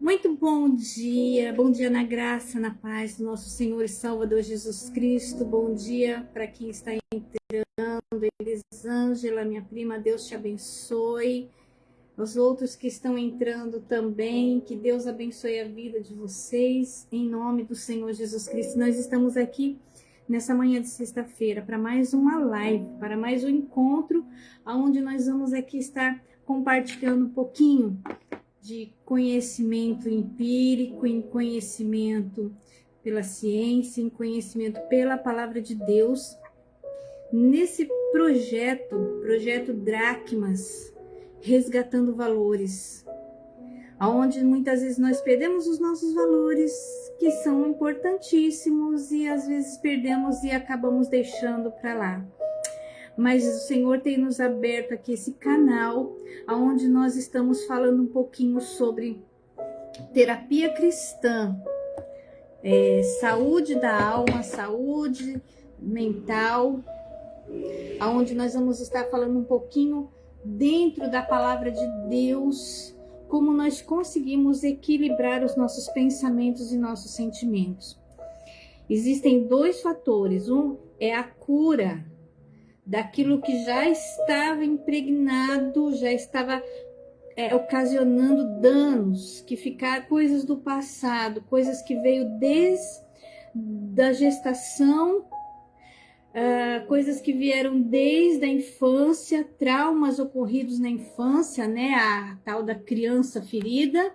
Muito bom dia na graça, na paz do nosso Senhor e Salvador Jesus Cristo. Bom dia para quem está entrando, Elisângela, minha prima, Deus te abençoe. Os outros que estão entrando também, que Deus abençoe a vida de vocês, em nome do Senhor Jesus Cristo. Nós estamos aqui nessa manhã de sexta-feira para mais uma live, para mais um encontro, onde nós vamos aqui estar compartilhando um pouquinho de conhecimento empírico, em conhecimento pela ciência, em conhecimento pela palavra de Deus, nesse projeto Dracmas, resgatando valores, onde muitas vezes nós perdemos os nossos valores, que são importantíssimos, e às vezes perdemos e acabamos deixando para lá. Mas o Senhor tem nos aberto aqui esse canal, onde nós estamos falando um pouquinho sobre terapia cristã, saúde da alma, saúde mental, onde nós vamos estar falando um pouquinho dentro da palavra de Deus, como nós conseguimos equilibrar os nossos pensamentos e nossos sentimentos. Existem dois fatores, um é a cura daquilo que já estava impregnado, já estava ocasionando danos, que ficaram coisas do passado, coisas que veio desde a gestação, coisas que vieram desde a infância, traumas ocorridos na infância, né? A tal da criança ferida,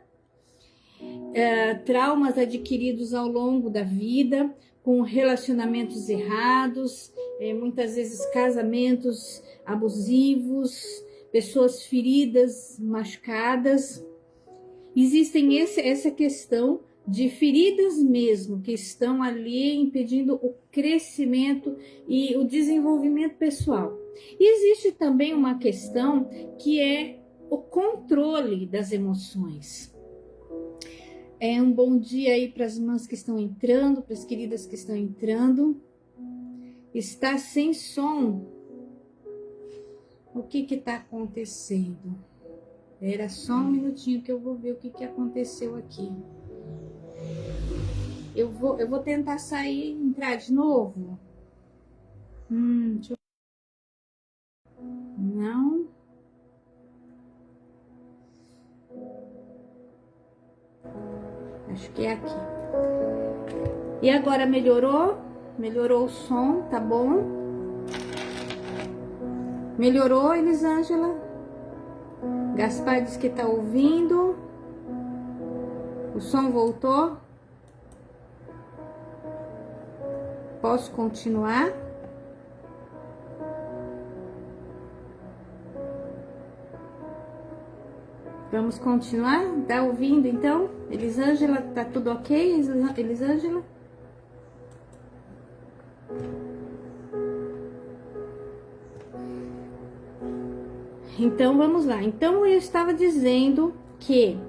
traumas adquiridos ao longo da vida, com relacionamentos errados, muitas vezes casamentos abusivos, pessoas feridas, machucadas. Existem essa questão de feridas mesmo, que estão ali impedindo o crescimento e o desenvolvimento pessoal. E existe também uma questão que é o controle das emoções. Um bom dia aí para as irmãs que estão entrando, para as queridas que estão entrando. Está sem som. O que está acontecendo? Era só um minutinho que eu vou ver o que aconteceu aqui. Eu vou tentar sair e entrar de novo. Deixa eu... Não. Acho que é aqui. E agora melhorou? Melhorou o som, tá bom? Melhorou, Elisângela? Gaspar diz que tá ouvindo. O som voltou? Posso continuar? Vamos continuar? Tá ouvindo então? Elisângela, tá tudo ok, Elisângela? Então vamos lá. Então eu estava dizendo que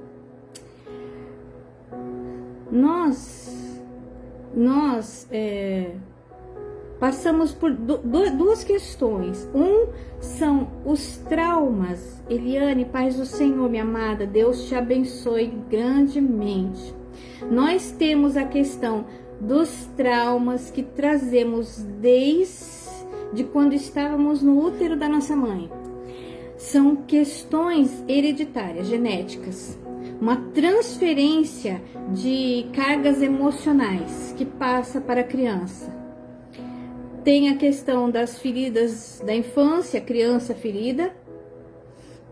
nós passamos por duas questões. São os traumas. Eliane, paz do Senhor, minha amada, Deus te abençoe grandemente. Nós temos a questão dos traumas que trazemos desde quando estávamos no útero da nossa mãe. São questões hereditárias, genéticas. Uma transferência de cargas emocionais que passa para a criança. Tem a questão das feridas da infância, criança ferida.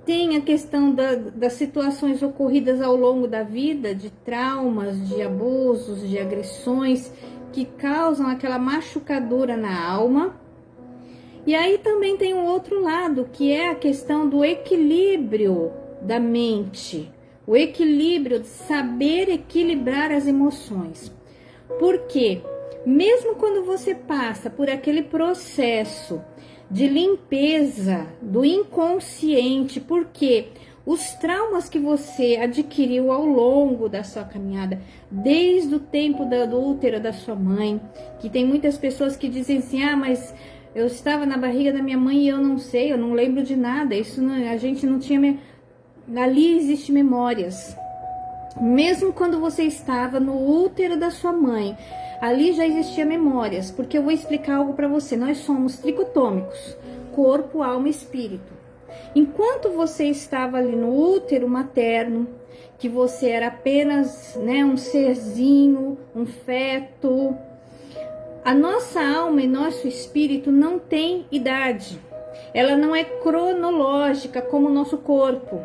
Tem a questão das situações ocorridas ao longo da vida, de traumas, de abusos, de agressões, que causam aquela machucadura na alma. E aí também tem um outro lado, que é a questão do equilíbrio da mente. O equilíbrio de saber equilibrar as emoções. Por quê? Mesmo quando você passa por aquele processo de limpeza do inconsciente, porque os traumas que você adquiriu ao longo da sua caminhada, desde o tempo do útero da sua mãe, que tem muitas pessoas que dizem assim, mas eu estava na barriga da minha mãe e eu não sei, eu não lembro de nada, isso não, a gente não tinha... Ali existem memórias. Mesmo quando você estava no útero da sua mãe, ali já existia memórias, porque eu vou explicar algo para você. Nós somos tricotômicos, corpo, alma e espírito. Enquanto você estava ali no útero materno, que você era apenas, né, um serzinho, um feto, a nossa alma e nosso espírito não tem idade. Ela não é cronológica como o nosso corpo.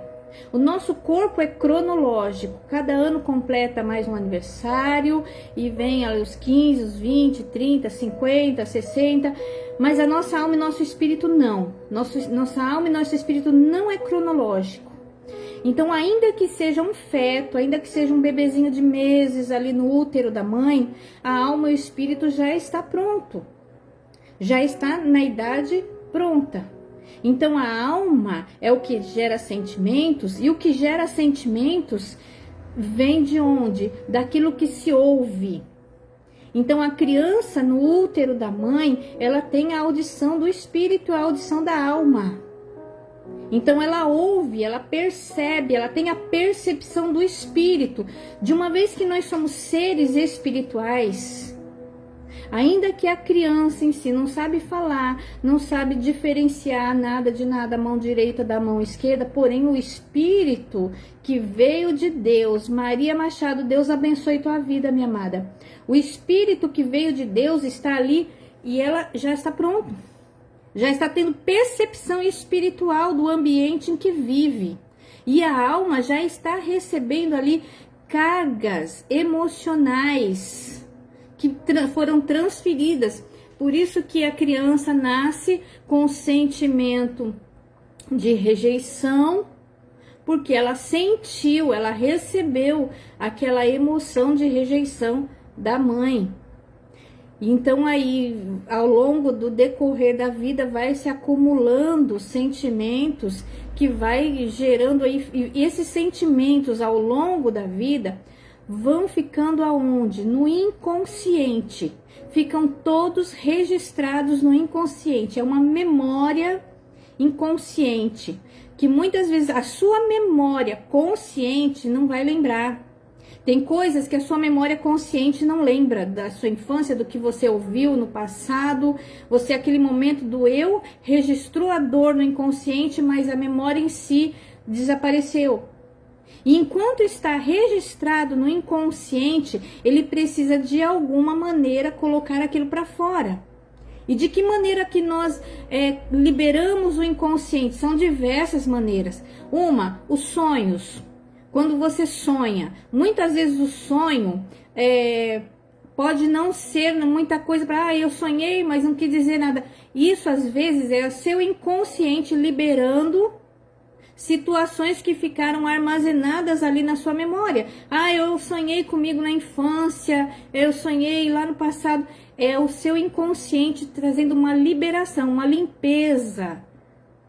O nosso corpo é cronológico, cada ano completa mais um aniversário e vem ali os 15, os 20, 30, 50, 60, mas a nossa alma e nosso espírito não. Nossa alma e nosso espírito não é cronológico. Então, ainda que seja um feto, ainda que seja um bebezinho de meses ali no útero da mãe, a alma e o espírito já está pronto, já está na idade pronta. Então, a alma é o que gera sentimentos, e o que gera sentimentos vem de onde? Daquilo que se ouve. Então, a criança no útero da mãe, ela tem a audição do espírito, a audição da alma. Então, ela ouve, ela percebe, ela tem a percepção do espírito. De uma vez que nós somos seres espirituais, ainda que a criança em si não sabe falar, não sabe diferenciar nada de nada, a mão direita da mão esquerda, porém o espírito que veio de Deus, Maria Machado, Deus abençoe tua vida, minha amada. O espírito que veio de Deus está ali e ela já está pronta. Já está tendo percepção espiritual do ambiente em que vive. E a alma já está recebendo ali cargas emocionais que foram transferidas. Por isso que a criança nasce com o sentimento de rejeição, porque ela sentiu, ela recebeu aquela emoção de rejeição da mãe. Então aí, ao longo do decorrer da vida, vai se acumulando sentimentos que vai gerando aí, e esses sentimentos ao longo da vida vão ficando aonde? No inconsciente. Ficam todos registrados no inconsciente. É uma memória inconsciente, que muitas vezes a sua memória consciente não vai lembrar. Tem coisas que a sua memória consciente não lembra, da sua infância, do que você ouviu no passado. Você, aquele momento doeu, registrou a dor no inconsciente, mas a memória em si desapareceu. E enquanto está registrado no inconsciente, ele precisa de alguma maneira colocar aquilo para fora. E de que maneira que nós liberamos o inconsciente? São diversas maneiras. Uma, os sonhos. Quando você sonha, muitas vezes o sonho pode não ser muita coisa para, eu sonhei, mas não quis dizer nada. Isso às vezes é o seu inconsciente liberando situações que ficaram armazenadas ali na sua memória. Eu sonhei comigo na infância, eu sonhei lá no passado. É o seu inconsciente trazendo uma liberação, uma limpeza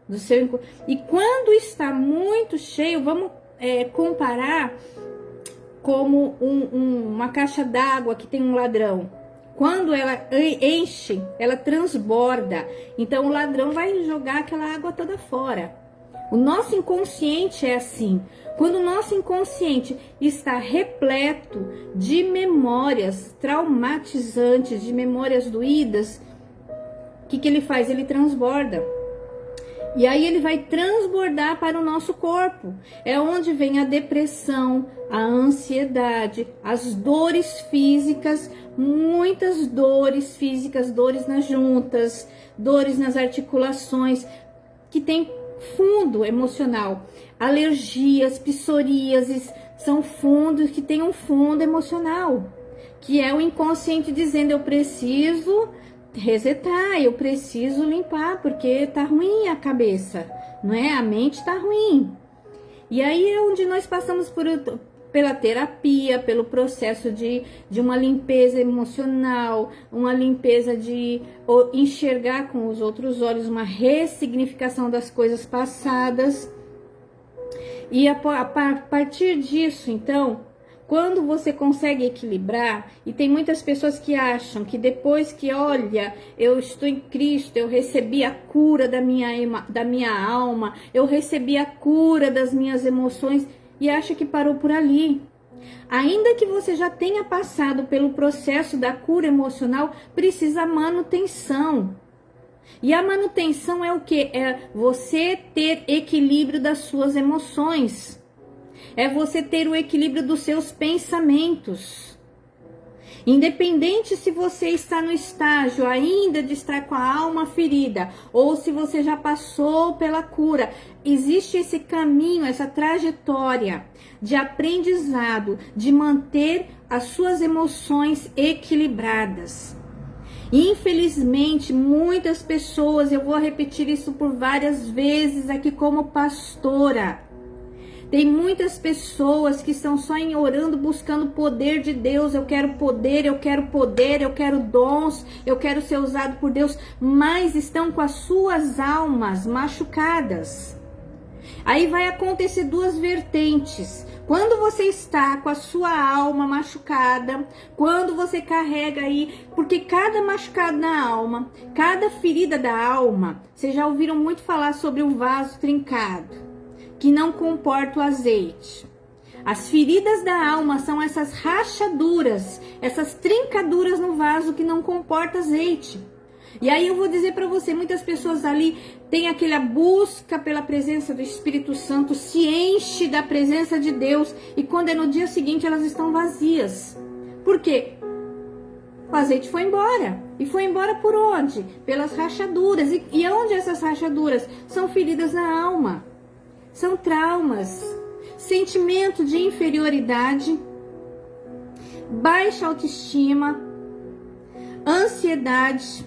do seu. E quando está muito cheio, vamos comparar como uma caixa d'água que tem um ladrão. Quando ela enche, ela transborda. Então o ladrão vai jogar aquela água toda fora. O nosso inconsciente é assim. Quando o nosso inconsciente está repleto de memórias traumatizantes, de memórias doídas, o que ele faz? Ele transborda. E aí ele vai transbordar para o nosso corpo. É onde vem a depressão, a ansiedade, as dores físicas, muitas dores físicas, dores nas juntas, dores nas articulações, que tem fundo emocional. Alergias, psoríases, são fundos que têm um fundo emocional, que é o inconsciente dizendo, eu preciso resetar, eu preciso limpar, porque tá ruim a cabeça, não é? A mente tá ruim. E aí é onde nós passamos pela terapia, pelo processo de uma limpeza emocional, uma limpeza de enxergar com os outros olhos, uma ressignificação das coisas passadas. E a partir disso, então, quando você consegue equilibrar, e tem muitas pessoas que acham que depois que, olha, eu estou em Cristo, eu recebi a cura da minha alma, eu recebi a cura das minhas emoções, e acha que parou por ali. Ainda que você já tenha passado pelo processo da cura emocional, precisa manutenção. E a manutenção é o quê? É você ter equilíbrio das suas emoções. É você ter o equilíbrio dos seus pensamentos. Independente se você está no estágio ainda de estar com a alma ferida, ou se você já passou pela cura, existe esse caminho, essa trajetória de aprendizado, de manter as suas emoções equilibradas. Infelizmente, muitas pessoas, eu vou repetir isso por várias vezes aqui como pastora, tem muitas pessoas que estão só orando, buscando o poder de Deus. Eu quero poder, eu quero poder, eu quero dons, eu quero ser usado por Deus, mas estão com as suas almas machucadas. Aí vai acontecer duas vertentes. Quando você está com a sua alma machucada, quando você carrega aí, porque cada machucado na alma, cada ferida da alma, vocês já ouviram muito falar sobre um vaso trincado, que não comporta o azeite. As feridas da alma são essas rachaduras, essas trincaduras no vaso que não comporta azeite. E aí eu vou dizer para você, muitas pessoas ali têm aquela busca pela presença do Espírito Santo, se enche da presença de Deus, e quando é no dia seguinte elas estão vazias. Por quê? O azeite foi embora. E foi embora por onde? Pelas rachaduras. E onde essas rachaduras? São feridas na alma. São traumas, sentimento de inferioridade, baixa autoestima, ansiedade,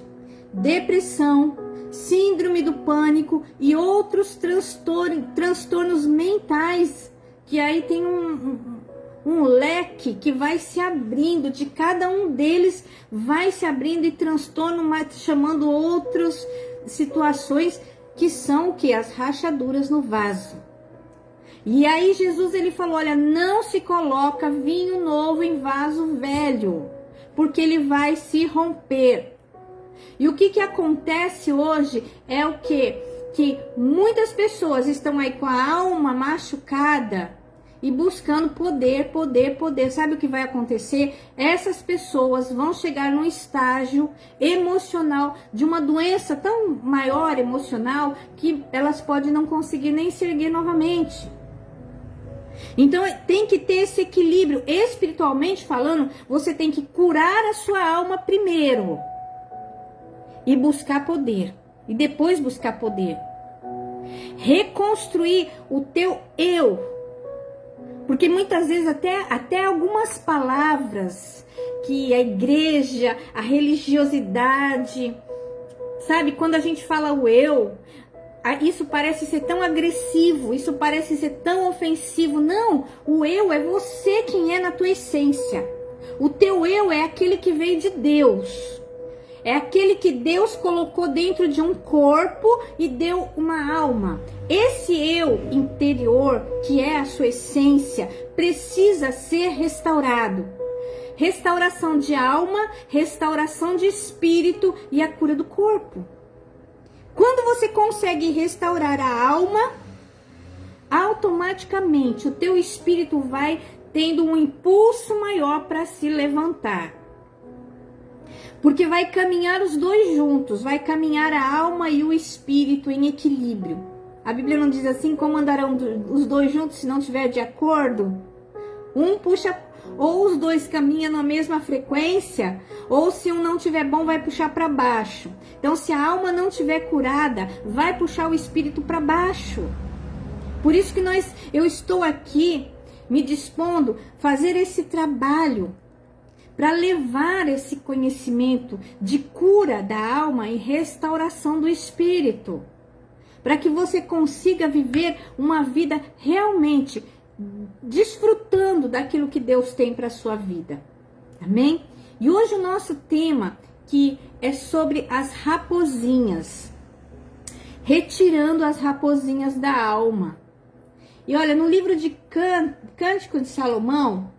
depressão, síndrome do pânico e outros transtornos mentais, que aí tem um leque que vai se abrindo, de cada um deles vai se abrindo e transtorno, chamando outras situações que são o que? As rachaduras no vaso. E aí Jesus ele falou, olha, não se coloca vinho novo em vaso velho, porque ele vai se romper. E o que acontece hoje é o quê? Que muitas pessoas estão aí com a alma machucada e buscando poder, poder, poder. Sabe o que vai acontecer? Essas pessoas vão chegar num estágio emocional de uma doença tão maior emocional que elas podem não conseguir nem se erguer novamente. Então tem que ter esse equilíbrio. Espiritualmente falando, você tem que curar a sua alma primeiro e buscar poder, e depois buscar poder. Reconstruir o teu eu. Porque muitas vezes até algumas palavras que a igreja, a religiosidade, sabe? Quando a gente fala o eu, isso parece ser tão agressivo, isso parece ser tão ofensivo. Não, o eu é você quem é na tua essência. O teu eu é aquele que veio de Deus. É aquele que Deus colocou dentro de um corpo e deu uma alma. Esse eu interior, que é a sua essência, precisa ser restaurado. Restauração de alma, restauração de espírito e a cura do corpo. Quando você consegue restaurar a alma, automaticamente o teu espírito vai tendo um impulso maior para se levantar. Porque vai caminhar os dois juntos, vai caminhar a alma e o espírito em equilíbrio. A Bíblia não diz assim, como andarão os dois juntos se não tiver de acordo? Um puxa, ou os dois caminham na mesma frequência, ou se um não tiver bom, vai puxar para baixo. Então, se a alma não tiver curada, vai puxar o espírito para baixo. Por isso que eu estou aqui me dispondo a fazer esse trabalho, para levar esse conhecimento de cura da alma e restauração do espírito, para que você consiga viver uma vida realmente desfrutando daquilo que Deus tem para a sua vida. Amém? E hoje o nosso tema que é sobre as raposinhas, retirando as raposinhas da alma. E olha, no livro de Cântico de Salomão,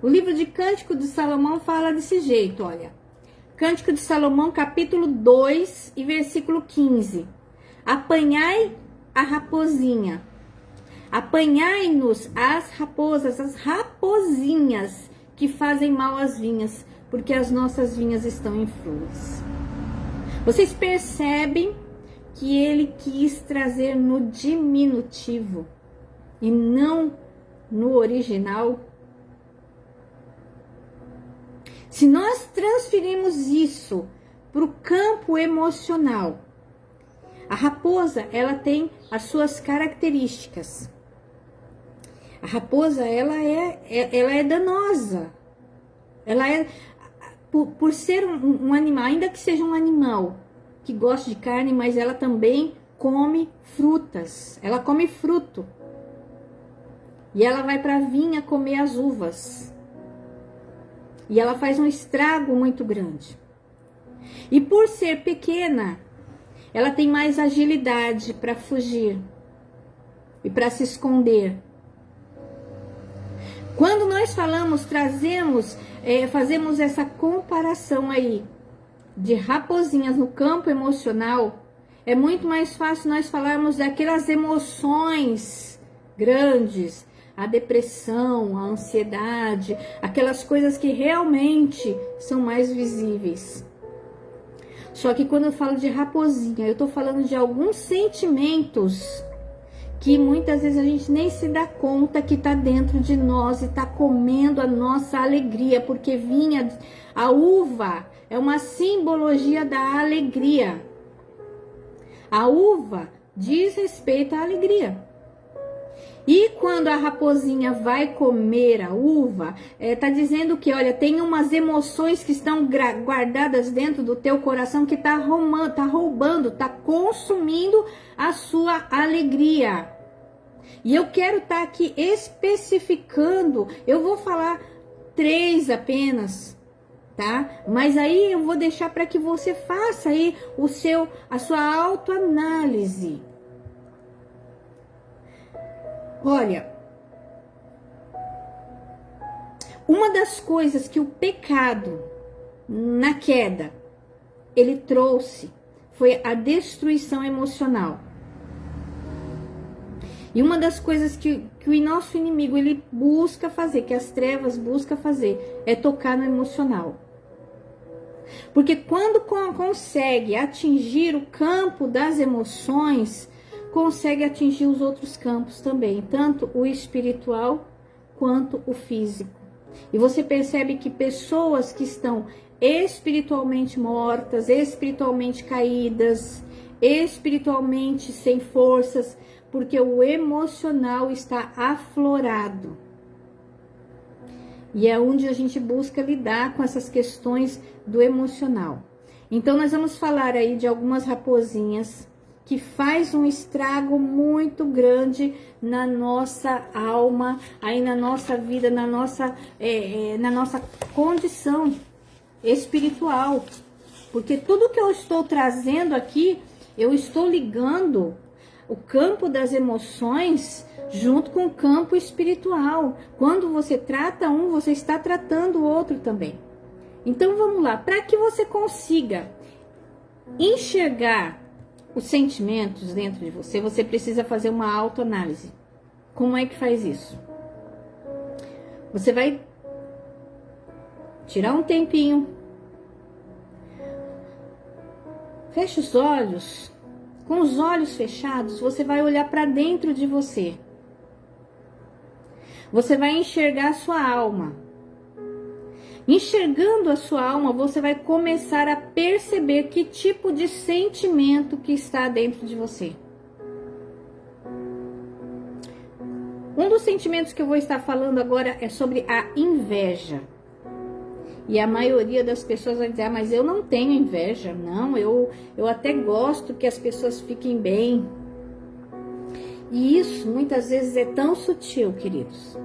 o livro de Cântico de Salomão fala desse jeito, olha. Cântico de Salomão, capítulo 2 e versículo 15. Apanhai a raposinha, Apanhai-nos as raposas, as rapozinhas que fazem mal às vinhas, porque as nossas vinhas estão em flores. Vocês percebem que ele quis trazer no diminutivo e não no original? Se nós transferimos isso para o campo emocional, a raposa, ela tem as suas características. A raposa, ela é danosa. Ela é, por ser um animal, ainda que seja um animal que gosta de carne, mas ela também come frutas. Ela come fruto. E ela vai para a vinha comer as uvas. E ela faz um estrago muito grande. E por ser pequena, ela tem mais agilidade para fugir e para se esconder. Quando nós falamos, fazemos essa comparação aí de raposinhas no campo emocional, é muito mais fácil nós falarmos daquelas emoções grandes, a depressão, a ansiedade, aquelas coisas que realmente são mais visíveis. Só que quando eu falo de raposinha, eu estou falando de alguns sentimentos que muitas vezes a gente nem se dá conta que está dentro de nós e está comendo a nossa alegria, porque a uva é uma simbologia da alegria. A uva diz respeito à alegria. E quando a raposinha vai comer a uva, tá dizendo que, olha, tem umas emoções que estão guardadas dentro do teu coração que tá roubando, tá consumindo a sua alegria. E eu quero estar aqui especificando, eu vou falar 3 apenas, tá? Mas aí eu vou deixar para que você faça aí a sua autoanálise. Olha, uma das coisas que o pecado, na queda, ele trouxe foi a destruição emocional. E uma das coisas que o nosso inimigo ele busca fazer, que as trevas buscam fazer, é tocar no emocional. Porque quando consegue atingir o campo das emoções, consegue atingir os outros campos também, tanto o espiritual quanto o físico. E você percebe que pessoas que estão espiritualmente mortas, espiritualmente caídas, espiritualmente sem forças, porque o emocional está aflorado. E é onde a gente busca lidar com essas questões do emocional. Então nós vamos falar aí de algumas raposinhas que faz um estrago muito grande na nossa alma, aí na nossa vida, na nossa condição espiritual. Porque tudo que eu estou trazendo aqui, eu estou ligando o campo das emoções junto com o campo espiritual. Quando você trata um, você está tratando o outro também. Então vamos lá, para que você consiga enxergar os sentimentos dentro de você, você precisa fazer uma autoanálise. Como é que faz isso? Você vai tirar um tempinho, fecha os olhos, com os olhos fechados, você vai olhar para dentro de você. Você vai enxergar a sua alma. Enxergando a sua alma, você vai começar a perceber que tipo de sentimento que está dentro de você. Um dos sentimentos que eu vou estar falando agora é sobre a inveja. E a maioria das pessoas vai dizer, mas eu não tenho inveja. Não, eu até gosto que as pessoas fiquem bem. E isso muitas vezes é tão sutil, queridos.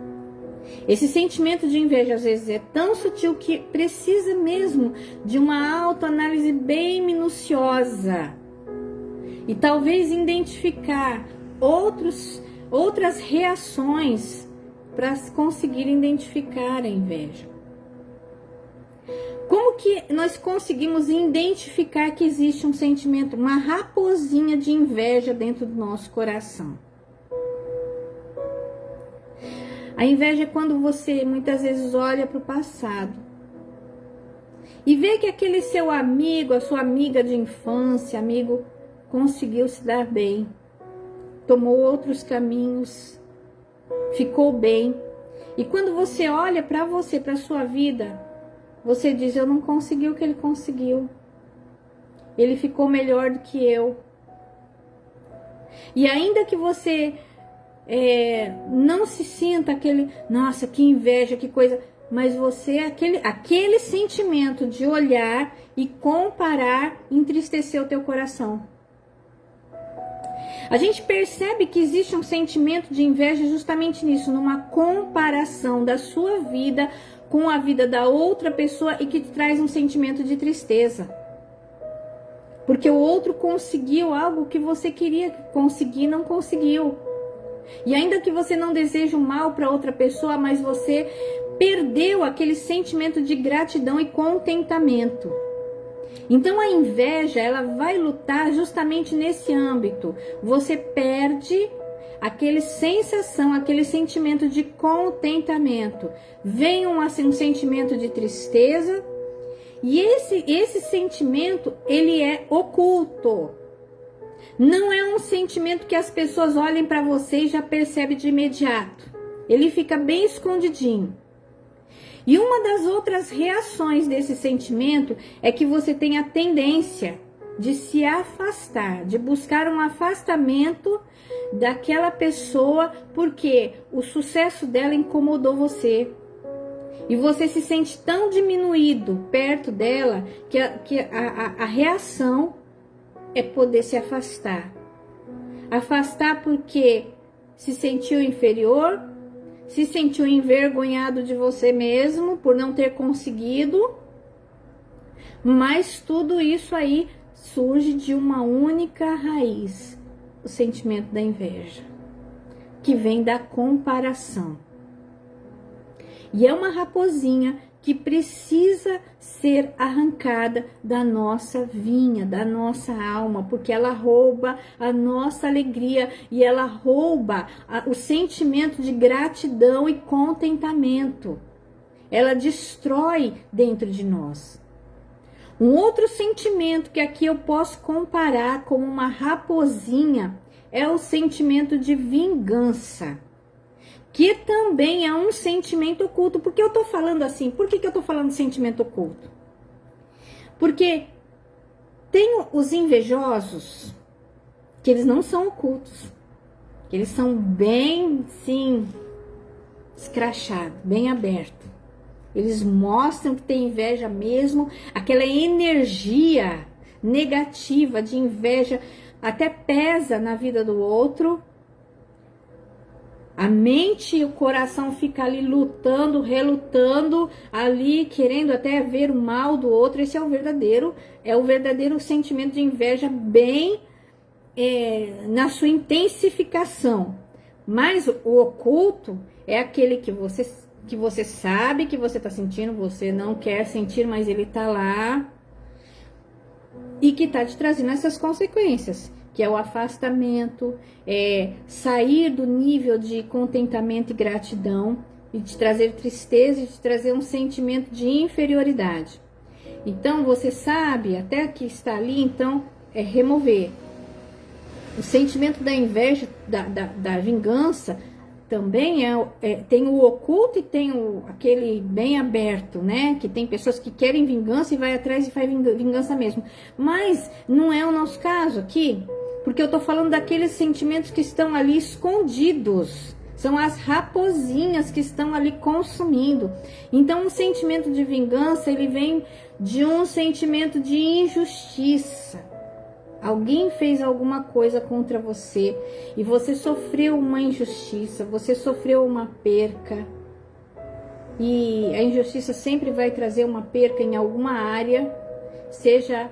Esse sentimento de inveja às vezes é tão sutil que precisa mesmo de uma autoanálise bem minuciosa. E talvez identificar outras reações para conseguir identificar a inveja. Como que nós conseguimos identificar que existe um sentimento, uma raposinha de inveja dentro do nosso coração? A inveja é quando você muitas vezes olha para o passado e vê que aquele seu amigo, a sua amiga de infância, amigo, conseguiu se dar bem, tomou outros caminhos, ficou bem. E quando você olha para você, para a sua vida, você diz: eu não consegui o que ele conseguiu. Ele ficou melhor do que eu. E ainda que você não se sinta aquele, nossa, que inveja, que coisa, mas você, aquele sentimento de olhar e comparar, entristeceu o teu coração. A gente percebe que existe um sentimento de inveja justamente nisso, numa comparação da sua vida com a vida da outra pessoa e que te traz um sentimento de tristeza. Porque o outro conseguiu algo que você queria conseguir, não conseguiu. E ainda que você não deseje o mal para outra pessoa, mas você perdeu aquele sentimento de gratidão e contentamento. Então a inveja, ela vai lutar justamente nesse âmbito. Você perde aquele sensação, aquele sentimento de contentamento. Vem um sentimento de tristeza. E esse sentimento, ele é oculto. Não é um sentimento que as pessoas olhem para você e já percebem de imediato. Ele fica bem escondidinho. E uma das outras reações desse sentimento é que você tem a tendência de se afastar, de buscar um afastamento daquela pessoa porque o sucesso dela incomodou você. E você se sente tão diminuído perto dela que a reação é poder se afastar. Afastar porque se sentiu inferior, se sentiu envergonhado de você mesmo por não ter conseguido. Mas tudo isso aí surge de uma única raiz, o sentimento da inveja, que vem da comparação. E é uma raposinha que precisa ser arrancada da nossa vinha, da nossa alma, porque ela rouba a nossa alegria e ela rouba o sentimento de gratidão e contentamento. Ela destrói dentro de nós. Um outro sentimento que aqui eu posso comparar como uma raposinha é o sentimento de vingança, que também é um sentimento oculto. Por que eu tô falando assim? Por que eu tô falando de sentimento oculto? Porque tem os invejosos, que eles não são ocultos, que eles são bem, sim, escrachados, bem abertos. Eles mostram que tem inveja mesmo, aquela energia negativa de inveja até pesa na vida do outro. A mente e o coração ficam ali lutando, relutando, ali querendo até ver o mal do outro. Esse é o verdadeiro sentimento de inveja bem na sua intensificação. Mas o oculto é aquele que você sabe que você está sentindo, você não quer sentir, mas ele está lá e que está te trazendo essas consequências, que é o afastamento, sair do nível de contentamento e gratidão e te trazer tristeza e te trazer um sentimento de inferioridade. Então você sabe até que está ali, então é remover. O sentimento da inveja, da vingança, também tem o oculto e tem aquele bem aberto, né? Que tem pessoas que querem vingança e vai atrás e faz vingança mesmo. Mas não é o nosso caso aqui, porque eu tô falando daqueles sentimentos que estão ali escondidos. São as raposinhas que estão ali consumindo. Então, um sentimento de vingança, ele vem de um sentimento de injustiça. Alguém fez alguma coisa contra você e você sofreu uma injustiça, você sofreu uma perca. E a injustiça sempre vai trazer uma perca em alguma área, seja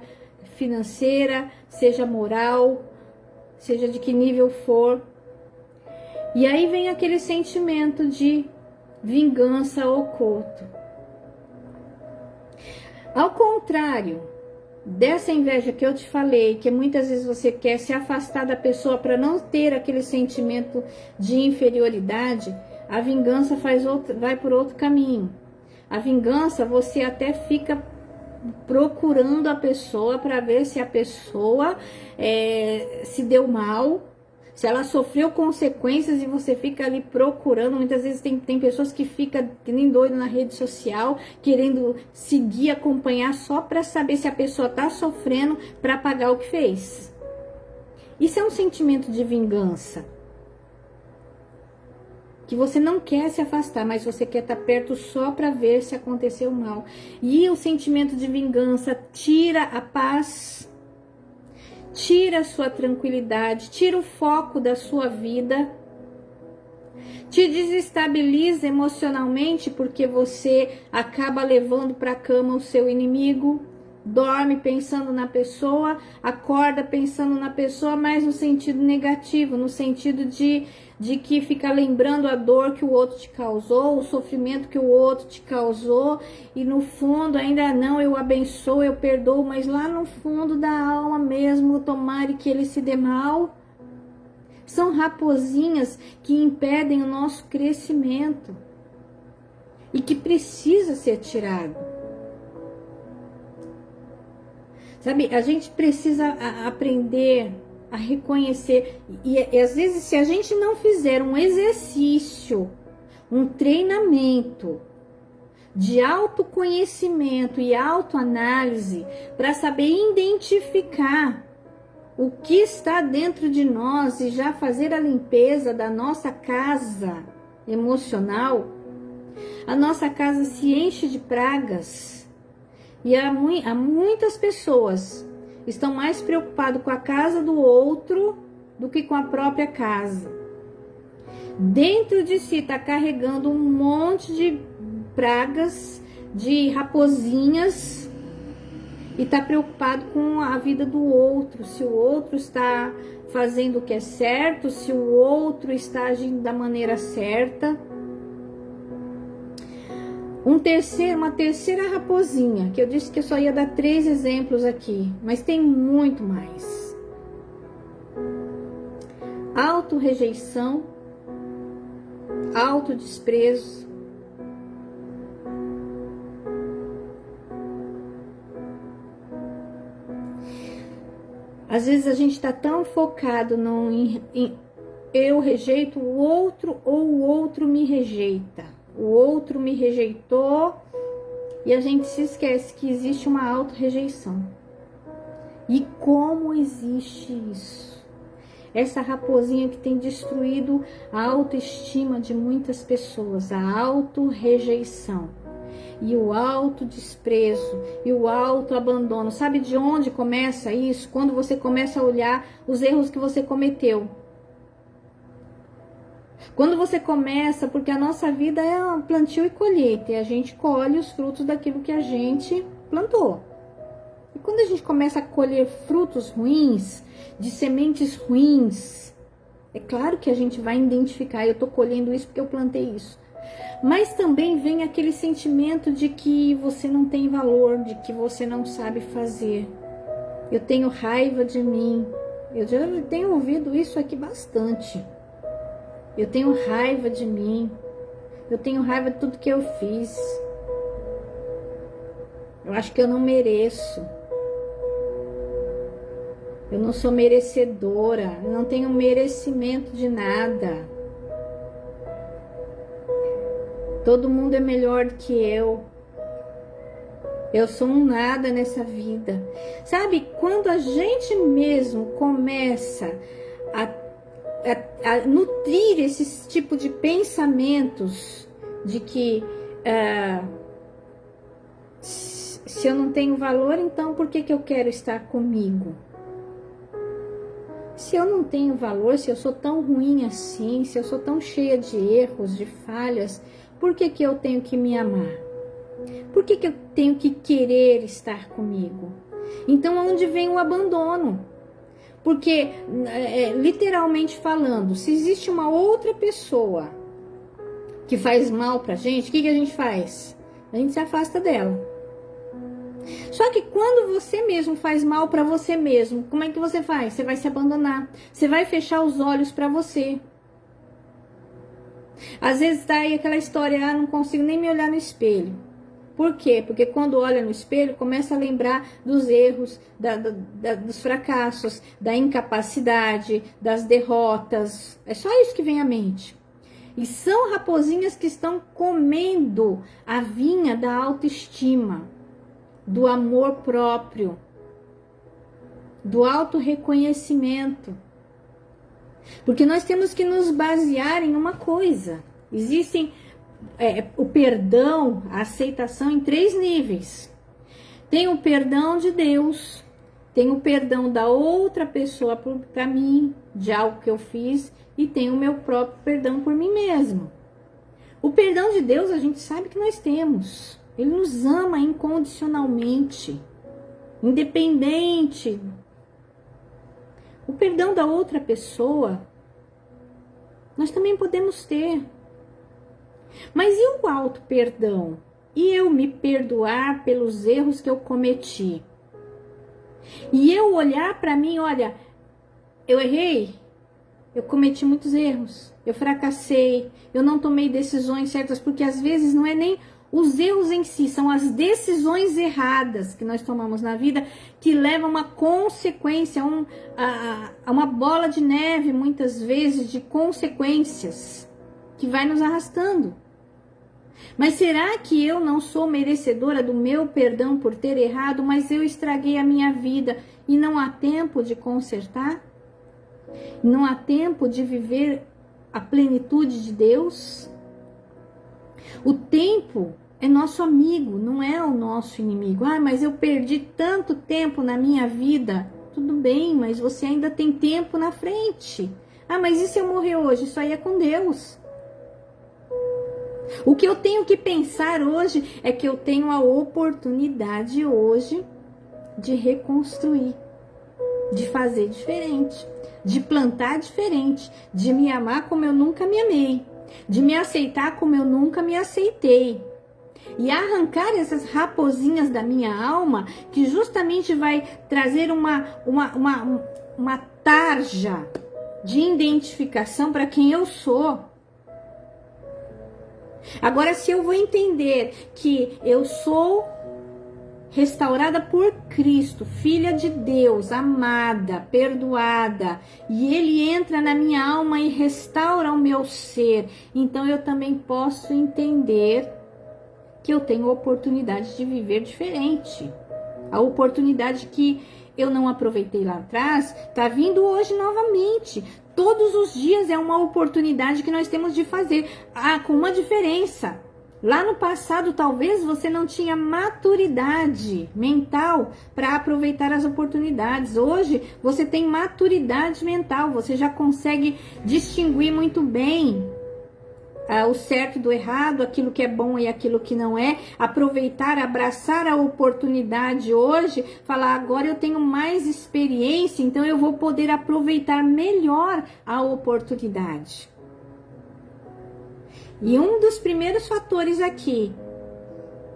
financeira, seja moral, seja de que nível for. E aí vem aquele sentimento de vingança oculto. Ao contrário dessa inveja que eu te falei, que muitas vezes você quer se afastar da pessoa para não ter aquele sentimento de inferioridade, a vingança vai por outro caminho. A vingança, você até fica procurando a pessoa para ver se a pessoa se deu mal, se ela sofreu consequências, e você fica ali procurando. Muitas vezes tem pessoas que ficam que nem doido na rede social, querendo seguir, acompanhar só para saber se a pessoa está sofrendo para pagar o que fez. Isso é um sentimento de vingança, que você não quer se afastar, mas você quer estar perto só para ver se aconteceu mal. E o sentimento de vingança tira a paz, tira a sua tranquilidade, tira o foco da sua vida, te desestabiliza emocionalmente, porque você acaba levando para a cama o seu inimigo, dorme pensando na pessoa, acorda pensando na pessoa, mas no sentido negativo, no sentido de que fica lembrando a dor que o outro te causou, o sofrimento que o outro te causou, e no fundo ainda não, eu abençoo, eu perdoo, mas lá no fundo da alma mesmo, tomara que ele se dê mal. São raposinhas que impedem o nosso crescimento e que precisa ser tirado. Sabe, a gente precisa aprender a reconhecer, e às vezes, se a gente não fizer um exercício, um treinamento de autoconhecimento e autoanálise para saber identificar o que está dentro de nós e já fazer a limpeza da nossa casa emocional, a nossa casa se enche de pragas. E há muitas pessoas estão mais preocupadas com a casa do outro do que com a própria casa. Dentro de si está carregando um monte de pragas, de raposinhas, e está preocupado com a vida do outro, se o outro está fazendo o que é certo, se o outro está agindo da maneira certa. Uma terceira raposinha, que eu disse que eu só ia dar 3 exemplos aqui, mas tem muito mais. Autorrejeição, autodesprezo, às vezes a gente está tão focado em eu rejeito o outro, ou o outro me rejeita. O outro me rejeitou, e a gente se esquece que existe uma auto-rejeição. E como existe isso? Essa raposinha que tem destruído a autoestima de muitas pessoas, a auto-rejeição, e o autodesprezo, e o autoabandono. Sabe de onde começa isso? Quando você começa a olhar os erros que você cometeu. Quando você começa, porque a nossa vida é um plantio e colheita, e a gente colhe os frutos daquilo que a gente plantou. E quando a gente começa a colher frutos ruins, de sementes ruins, é claro que a gente vai identificar, eu estou colhendo isso porque eu plantei isso. Mas também vem aquele sentimento de que você não tem valor, de que você não sabe fazer. Eu tenho raiva de mim. Eu já tenho ouvido isso aqui bastante. Eu tenho raiva de mim. Eu tenho raiva de tudo que eu fiz. Eu acho que eu não mereço. Eu não sou merecedora. Eu não tenho merecimento de nada. Todo mundo é melhor do que eu. Eu sou um nada nessa vida. Sabe, quando a gente mesmo começa a nutrir esse tipo de pensamentos de que se eu não tenho valor, então por que eu quero estar comigo? Se eu não tenho valor, se eu sou tão ruim assim, se eu sou tão cheia de erros, de falhas, por que eu tenho que me amar? Por que eu tenho que querer estar comigo? Então, onde vem o abandono? Porque, literalmente falando, se existe uma outra pessoa que faz mal pra gente, o que a gente faz? A gente se afasta dela. Só que quando você mesmo faz mal para você mesmo, como é que você faz? Você vai se abandonar. Você vai fechar os olhos para você. Às vezes tá aí aquela história, não consigo nem me olhar no espelho. Por quê? Porque quando olha no espelho, começa a lembrar dos erros, dos fracassos, da incapacidade, das derrotas. É só isso que vem à mente. E são raposinhas que estão comendo a vinha da autoestima, do amor próprio, do autorreconhecimento. Porque nós temos que nos basear em uma coisa. Existem o perdão, a aceitação em 3 níveis. Tem o perdão de Deus, tem o perdão da outra pessoa para mim, de algo que eu fiz, e tem o meu próprio perdão por mim mesmo. O perdão de Deus a gente sabe que nós temos. Ele nos ama incondicionalmente, independente. O perdão da outra pessoa, nós também podemos ter. Mas e o auto-perdão? E eu me perdoar pelos erros que eu cometi? E eu olhar para mim, olha, eu errei, eu cometi muitos erros, eu fracassei, eu não tomei decisões certas, porque às vezes não é nem os erros em si, são as decisões erradas que nós tomamos na vida que levam a uma consequência, a uma bola de neve, muitas vezes, de consequências que vai nos arrastando. Mas será que eu não sou merecedora do meu perdão por ter errado, mas eu estraguei a minha vida e não há tempo de consertar? Não há tempo de viver a plenitude de Deus? O tempo é nosso amigo, não é o nosso inimigo. Ah, mas eu perdi tanto tempo na minha vida. Tudo bem, mas você ainda tem tempo na frente. Ah, mas e se eu morrer hoje? Isso aí é com Deus. O que eu tenho que pensar hoje é que eu tenho a oportunidade hoje de reconstruir, de fazer diferente, de plantar diferente, de me amar como eu nunca me amei, de me aceitar como eu nunca me aceitei. E arrancar essas raposinhas da minha alma, que justamente vai trazer uma tarja de identificação para quem eu sou. Agora, se eu vou entender que eu sou restaurada por Cristo, filha de Deus, amada, perdoada, e Ele entra na minha alma e restaura o meu ser, então eu também posso entender que eu tenho a oportunidade de viver diferente. A oportunidade que eu não aproveitei lá atrás, está vindo hoje novamente. Todos os dias é uma oportunidade que nós temos de fazer. Ah, com uma diferença. Lá no passado, talvez você não tinha maturidade mental para aproveitar as oportunidades. Hoje, você tem maturidade mental. Você já consegue distinguir muito bem o certo do errado, aquilo que é bom e aquilo que não é, aproveitar, abraçar a oportunidade hoje, falar agora eu tenho mais experiência, então eu vou poder aproveitar melhor a oportunidade. E um dos primeiros fatores aqui,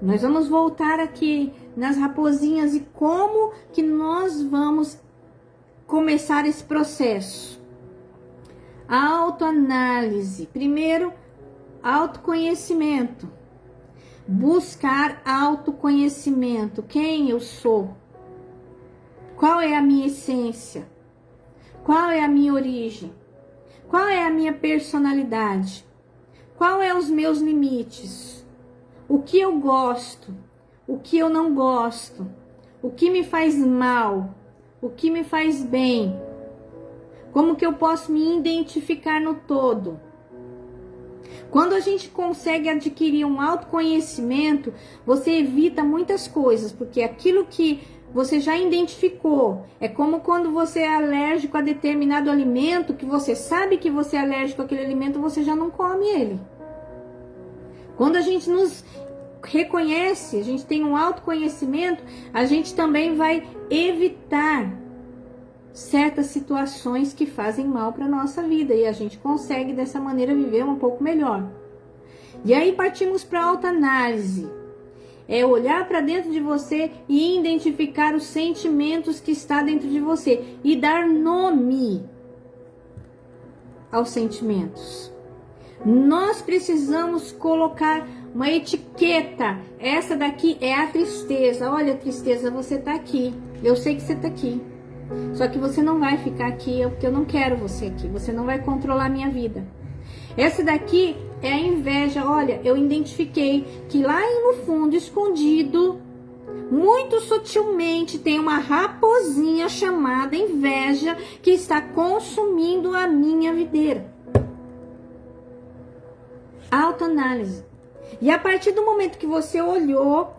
nós vamos voltar aqui nas raposinhas e como que nós vamos começar esse processo. A autoanálise. Primeiro, autoconhecimento. Buscar autoconhecimento. Quem eu sou? Qual é a minha essência? Qual é a minha origem? Qual é a minha personalidade? Qual é os meus limites? O que eu gosto? O que eu não gosto? O que me faz mal? O que me faz bem? Como que eu posso me identificar no todo? Quando a gente consegue adquirir um autoconhecimento, você evita muitas coisas, porque aquilo que você já identificou, é como quando você é alérgico a determinado alimento, que você sabe que você é alérgico àquele alimento, você já não come ele. Quando a gente nos reconhece, a gente tem um autoconhecimento, a gente também vai evitar certas situações que fazem mal para a nossa vida e a gente consegue dessa maneira viver um pouco melhor. E aí partimos para a autoanálise. É olhar para dentro de você e identificar os sentimentos que está dentro de você e dar nome aos sentimentos. Nós precisamos colocar uma etiqueta. Essa daqui é a tristeza. Olha, tristeza, você tá aqui. Eu sei que você tá aqui. Só que você não vai ficar aqui, porque eu não quero você aqui. Você não vai controlar a minha vida. Essa daqui é a inveja. Olha, eu identifiquei que lá no fundo, escondido, muito sutilmente, tem uma raposinha chamada inveja que está consumindo a minha videira. Autoanálise. E a partir do momento que você olhou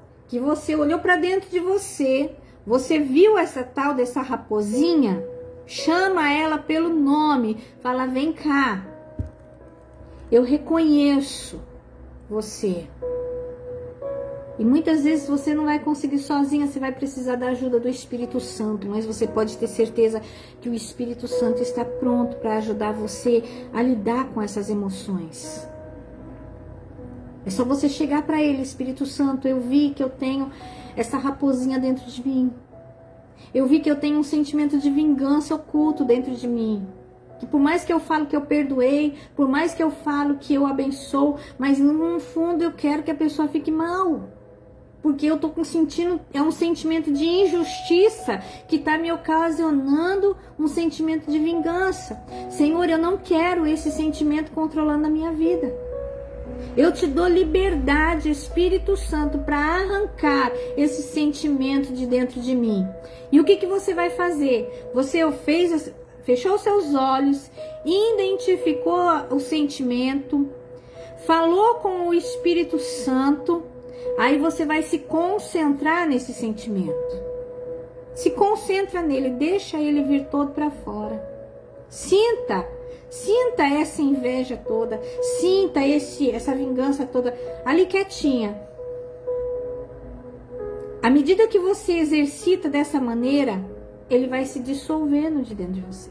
para dentro de você, você viu essa tal dessa raposinha, chama ela pelo nome, fala: vem cá, eu reconheço você. E muitas vezes você não vai conseguir sozinha, você vai precisar da ajuda do Espírito Santo, mas você pode ter certeza que o Espírito Santo está pronto para ajudar você a lidar com essas emoções. É só você chegar para ele: Espírito Santo, eu vi que eu tenho essa raposinha dentro de mim. Eu vi que eu tenho um sentimento de vingança oculto dentro de mim. Que por mais que eu falo que eu perdoei, por mais que eu falo que eu abençoo, mas no fundo eu quero que a pessoa fique mal. Porque eu tô sentindo, é um sentimento de injustiça que está me ocasionando um sentimento de vingança. Senhor, eu não quero esse sentimento controlando a minha vida. Eu te dou liberdade, Espírito Santo, para arrancar esse sentimento de dentro de mim. E o que você vai fazer? Você fechou seus olhos, identificou o sentimento, falou com o Espírito Santo, aí você vai se concentrar nesse sentimento. Se concentra nele, deixa ele vir todo para fora. Sinta essa inveja toda, sinta essa vingança toda ali quietinha. À medida que você exercita dessa maneira, ele vai se dissolvendo de dentro de você.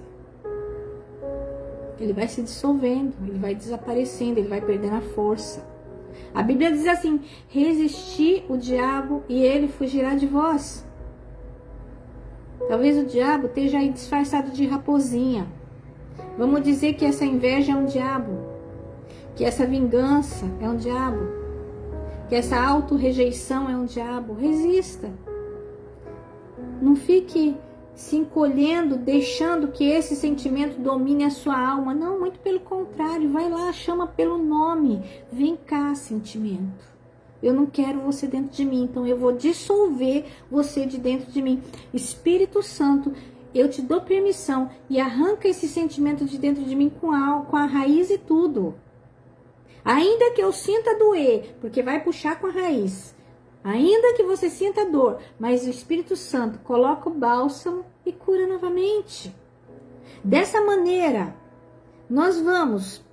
Ele vai se dissolvendo, ele vai desaparecendo, ele vai perdendo a força. A Bíblia diz assim: resisti o diabo e ele fugirá de vós. Talvez o diabo esteja aí disfarçado de raposinha. Vamos dizer que essa inveja é um diabo, que essa vingança é um diabo, que essa auto-rejeição é um diabo. Resista. Não fique se encolhendo, deixando que esse sentimento domine a sua alma. Não, muito pelo contrário. Vai lá, chama pelo nome. Vem cá, sentimento. Eu não quero você dentro de mim, então eu vou dissolver você de dentro de mim. Espírito Santo, eu te dou permissão e arranca esse sentimento de dentro de mim com a raiz e tudo. Ainda que eu sinta doer, porque vai puxar com a raiz. Ainda que você sinta dor, mas o Espírito Santo coloca o bálsamo e cura novamente. Dessa maneira, nós vamos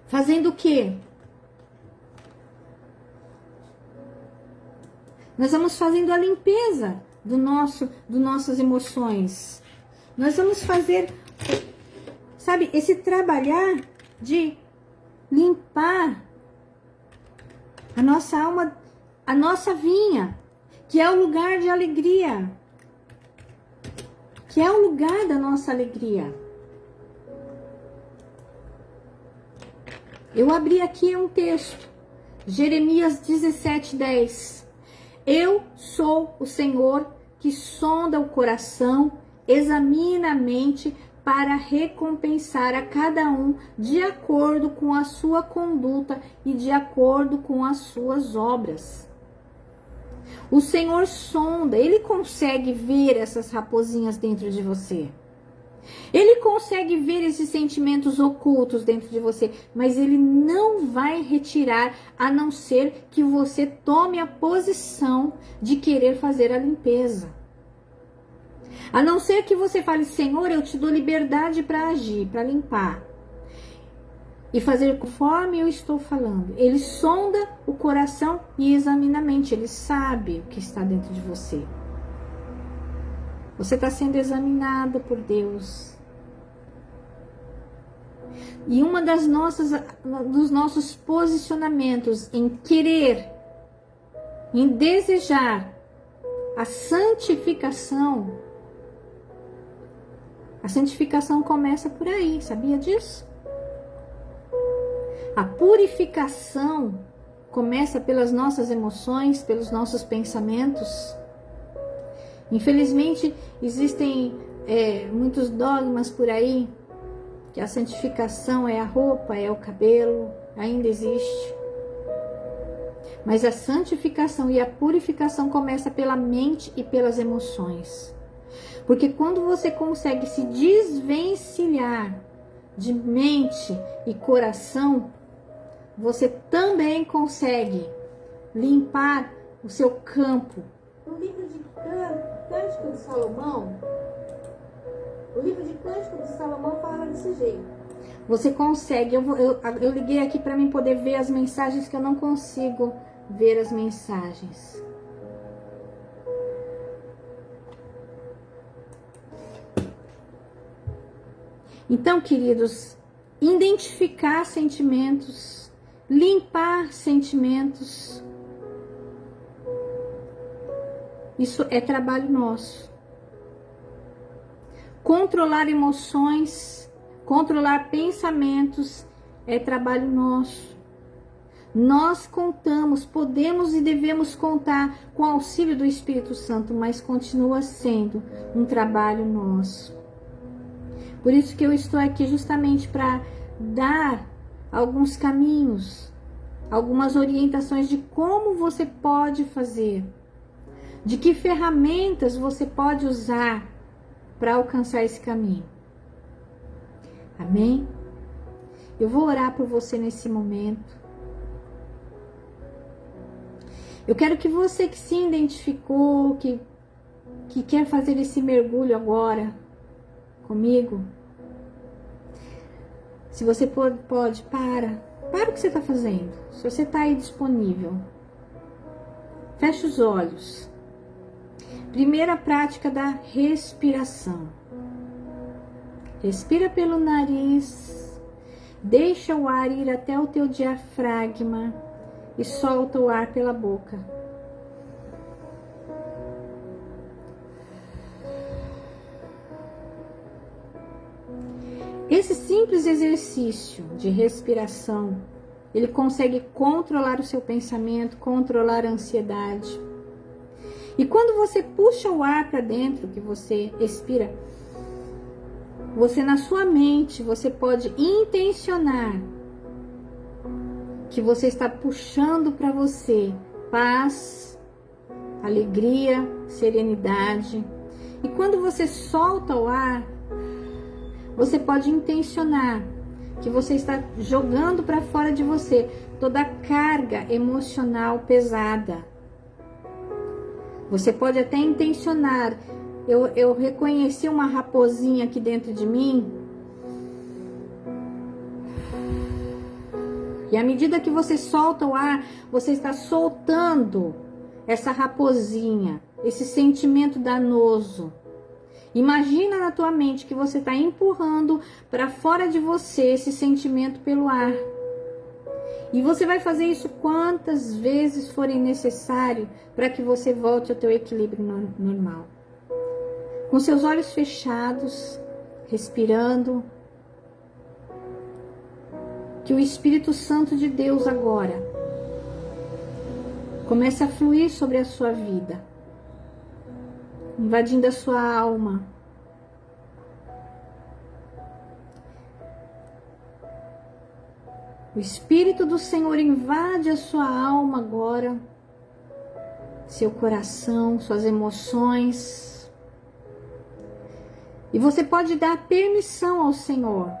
fazendo o quê? Nós vamos fazendo a limpeza das nossas emoções. Nós vamos fazer, sabe, esse trabalhar de limpar a nossa alma, a nossa vinha, que é o lugar de alegria, que é o lugar da nossa alegria. Eu abri aqui um texto, Jeremias 17:10. Eu sou o Senhor que sonda o coração, examina a mente para recompensar a cada um de acordo com a sua conduta e de acordo com as suas obras. O Senhor sonda, Ele consegue ver essas raposinhas dentro de você. Ele consegue ver esses sentimentos ocultos dentro de você, mas Ele não vai retirar a não ser que você tome a posição de querer fazer a limpeza. A não ser que você fale: Senhor, eu te dou liberdade para agir, para limpar. E fazer conforme eu estou falando. Ele sonda o coração e examina a mente. Ele sabe o que está dentro de você. Você está sendo examinada por Deus. E uma dos nossos posicionamentos em querer em desejar a santificação começa por aí, sabia disso? A purificação começa pelas nossas emoções, pelos nossos pensamentos. Infelizmente, existem muitos dogmas por aí, que a santificação é a roupa, é o cabelo, ainda existe. Mas a santificação e a purificação começa pela mente e pelas emoções. Porque quando você consegue se desvencilhar de mente e coração, você também consegue limpar o seu campo. No livro de Cântico de Salomão, fala desse jeito. Você consegue, eu liguei aqui para mim poder ver as mensagens, que eu não consigo ver as mensagens. Então, queridos, identificar sentimentos, limpar sentimentos, isso é trabalho nosso. Controlar emoções, controlar pensamentos é trabalho nosso. Nós contamos, podemos e devemos contar com o auxílio do Espírito Santo, mas continua sendo um trabalho nosso. Por isso que eu estou aqui justamente para dar alguns caminhos, algumas orientações de como você pode fazer, de que ferramentas você pode usar para alcançar esse caminho. Amém? Eu vou orar por você nesse momento. Eu quero que você que se identificou, que quer fazer esse mergulho agora comigo, se você pode, para o que você está fazendo. Se você está aí disponível, feche os olhos. Primeira prática da respiração. Respira pelo nariz, deixa o ar ir até o teu diafragma e solta o ar pela boca. Esse simples exercício de respiração, ele consegue controlar o seu pensamento, controlar a ansiedade. E quando você puxa o ar para dentro, que você expira, você na sua mente, você pode intencionar que você está puxando para você paz, alegria, serenidade. E quando você solta o ar, você pode intencionar que você está jogando para fora de você toda a carga emocional pesada. Você pode até intencionar, eu reconheci uma raposinha aqui dentro de mim. E à medida que você solta o ar, você está soltando essa raposinha, esse sentimento danoso. Imagina na tua mente que você está empurrando para fora de você esse sentimento pelo ar. E você vai fazer isso quantas vezes forem necessário para que você volte ao teu equilíbrio normal. Com seus olhos fechados, respirando. Que o Espírito Santo de Deus agora comece a fluir sobre a sua vida, invadindo a sua alma. O Espírito do Senhor invade a sua alma agora, seu coração, suas emoções. E você pode dar permissão ao Senhor.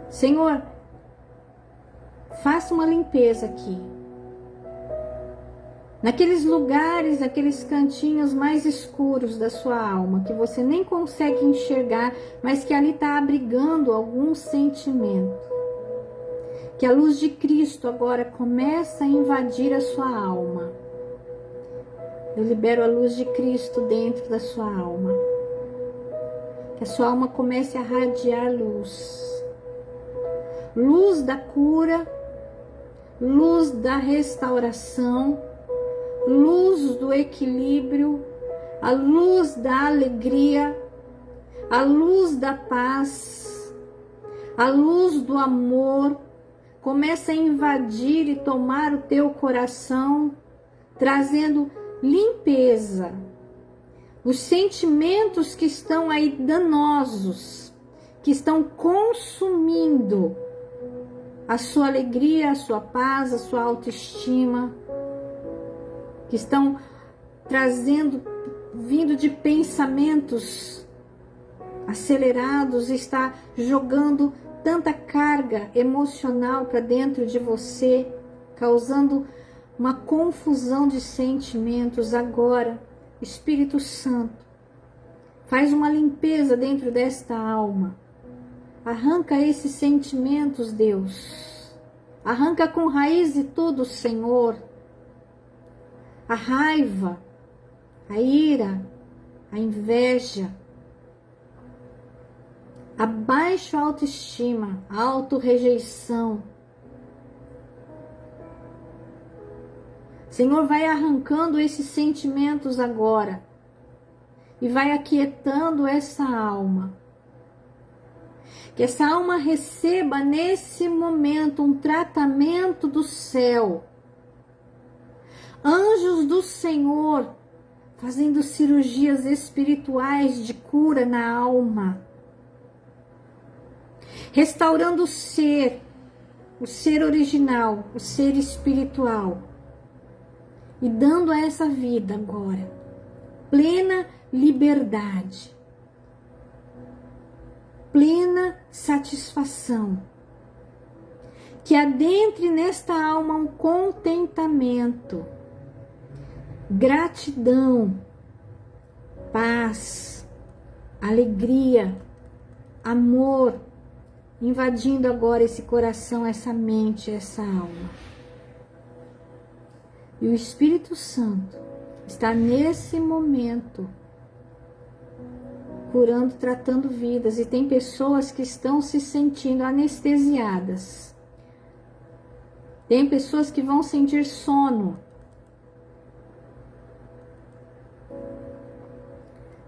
Senhor, faça uma limpeza aqui. Naqueles lugares, naqueles cantinhos mais escuros da sua alma, que você nem consegue enxergar, mas que ali está abrigando algum sentimento. Que a luz de Cristo agora começa a invadir a sua alma. Eu libero a luz de Cristo dentro da sua alma. Que a sua alma comece a radiar luz. Luz da cura, luz da restauração, luz do equilíbrio, a luz da alegria, a luz da paz, a luz do amor, começa a invadir e tomar o teu coração, trazendo limpeza. Os sentimentos que estão aí danosos, que estão consumindo a sua alegria, a sua paz, a sua autoestima, que estão trazendo, vindo de pensamentos acelerados, está jogando tanta carga emocional para dentro de você, causando uma confusão de sentimentos. Agora, Espírito Santo, faz uma limpeza dentro desta alma. Arranca esses sentimentos, Deus. Arranca com raiz de tudo, Senhor. A raiva, a ira, a inveja, a baixa autoestima, a autorrejeição. Senhor, vai arrancando esses sentimentos agora e vai aquietando essa alma. Que essa alma receba nesse momento um tratamento do céu. Anjos do Senhor fazendo cirurgias espirituais de cura na alma. Restaurando o ser original, o ser espiritual. E dando a essa vida agora plena liberdade, plena satisfação. Que adentre nesta alma um contentamento, gratidão, paz, alegria, amor, invadindo agora esse coração, essa mente, essa alma. E o Espírito Santo está nesse momento curando, tratando vidas. E tem pessoas que estão se sentindo anestesiadas. Tem pessoas que vão sentir sono.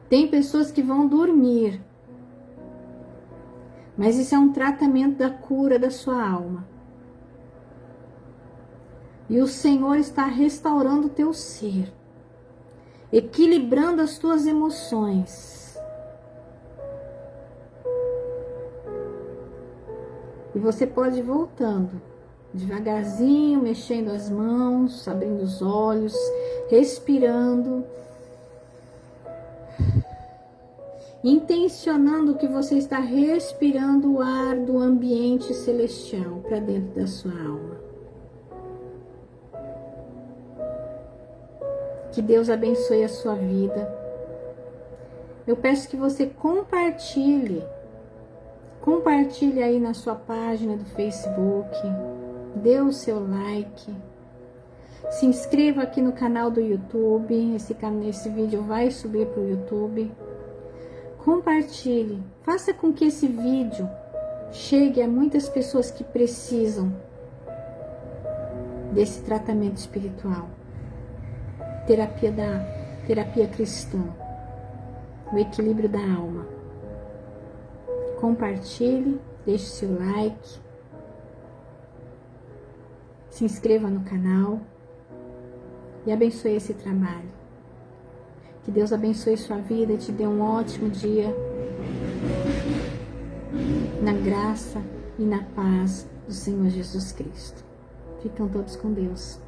Tem pessoas que vão dormir. Mas isso é um tratamento da cura da sua alma. E o Senhor está restaurando o teu ser, equilibrando as tuas emoções. E você pode ir voltando, devagarzinho, mexendo as mãos, abrindo os olhos, respirando, intencionando que você está respirando o ar do ambiente celestial para dentro da sua alma. Que Deus abençoe a sua vida. Eu peço que você compartilhe aí na sua página do Facebook, dê o seu like, se inscreva aqui no canal do YouTube, esse vídeo vai subir para o YouTube. Compartilhe, faça com que esse vídeo chegue a muitas pessoas que precisam desse tratamento espiritual. Terapia cristã, o equilíbrio da alma. Compartilhe, deixe seu like, se inscreva no canal e abençoe esse trabalho. Que Deus abençoe sua vida e te dê um ótimo dia na graça e na paz do Senhor Jesus Cristo. Ficam todos com Deus.